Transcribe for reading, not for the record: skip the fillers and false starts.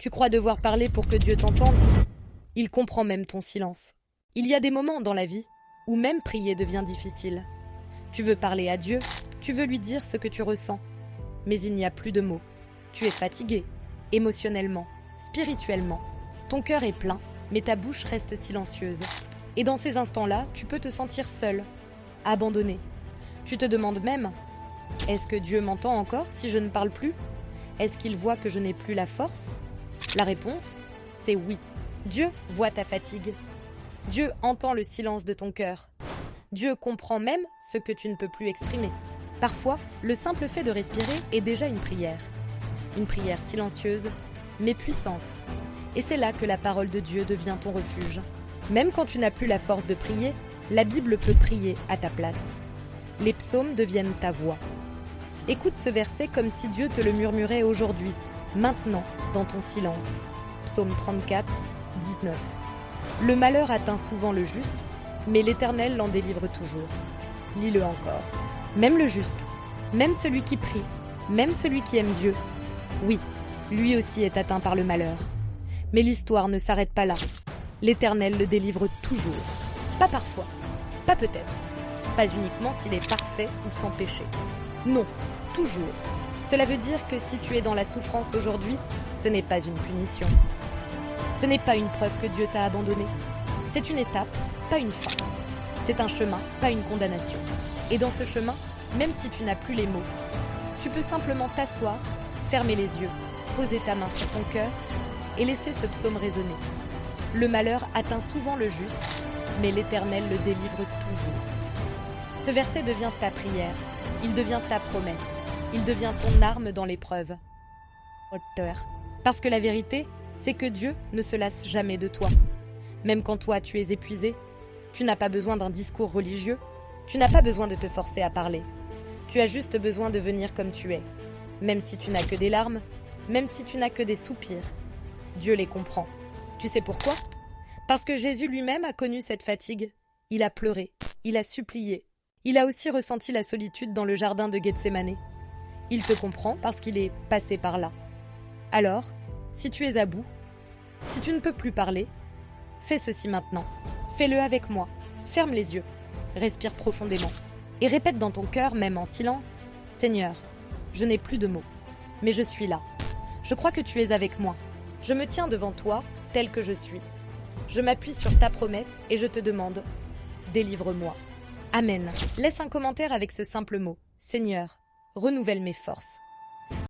Tu crois devoir parler pour que Dieu t'entende? Il comprend même ton silence. Il y a des moments dans la vie où même prier devient difficile. Tu veux parler à Dieu, tu veux lui dire ce que tu ressens, mais il n'y a plus de mots. Tu es fatigué, émotionnellement, spirituellement. Ton cœur est plein, mais ta bouche reste silencieuse. Et dans ces instants-là, tu peux te sentir seul, abandonné. Tu te demandes même, est-ce que Dieu m'entend encore si je ne parle plus? Est-ce qu'il voit que je n'ai plus la force? La réponse, c'est oui. Dieu voit ta fatigue. Dieu entend le silence de ton cœur. Dieu comprend même ce que tu ne peux plus exprimer. Parfois, le simple fait de respirer est déjà une prière. Une prière silencieuse, mais puissante. Et c'est là que la parole de Dieu devient ton refuge. Même quand tu n'as plus la force de prier, la Bible peut prier à ta place. Les psaumes deviennent ta voix. Écoute ce verset comme si Dieu te le murmurait aujourd'hui, maintenant, dans ton silence. Psaume 34, 19. Le malheur atteint souvent le juste, mais l'Éternel l'en délivre toujours. Lis-le encore. Même le juste, même celui qui prie, même celui qui aime Dieu, oui, lui aussi est atteint par le malheur. Mais l'histoire ne s'arrête pas là. L'Éternel le délivre toujours. Pas parfois, pas peut-être, pas uniquement s'il est parfait ou sans péché. Non, toujours. Cela veut dire que si tu es dans la souffrance aujourd'hui, ce n'est pas une punition. Ce n'est pas une preuve que Dieu t'a abandonné. C'est une étape, pas une fin. C'est un chemin, pas une condamnation. Et dans ce chemin, même si tu n'as plus les mots, tu peux simplement t'asseoir, fermer les yeux, poser ta main sur ton cœur et laisser ce psaume résonner. Le malheur atteint souvent le juste, mais l'Éternel le délivre toujours. Ce verset devient ta prière, il devient ta promesse, il devient ton arme dans l'épreuve. Parce que la vérité, c'est que Dieu ne se lasse jamais de toi. Même quand toi tu es épuisé, tu n'as pas besoin d'un discours religieux, tu n'as pas besoin de te forcer à parler. Tu as juste besoin de venir comme tu es. Même si tu n'as que des larmes, même si tu n'as que des soupirs, Dieu les comprend. Tu sais pourquoi? Parce que Jésus lui-même a connu cette fatigue. Il a pleuré, il a supplié. Il a aussi ressenti la solitude dans le jardin de Gethsémané. Il te comprend parce qu'il est passé par là. Alors, si tu es à bout, si tu ne peux plus parler, fais ceci maintenant. Fais-le avec moi. Ferme les yeux. Respire profondément. Et répète dans ton cœur, même en silence, « Seigneur, je n'ai plus de mots, mais je suis là. Je crois que tu es avec moi. Je me tiens devant toi, tel que je suis. Je m'appuie sur ta promesse et je te demande, délivre-moi. » Amen. Laisse un commentaire avec ce simple mot. « Seigneur, renouvelle mes forces. »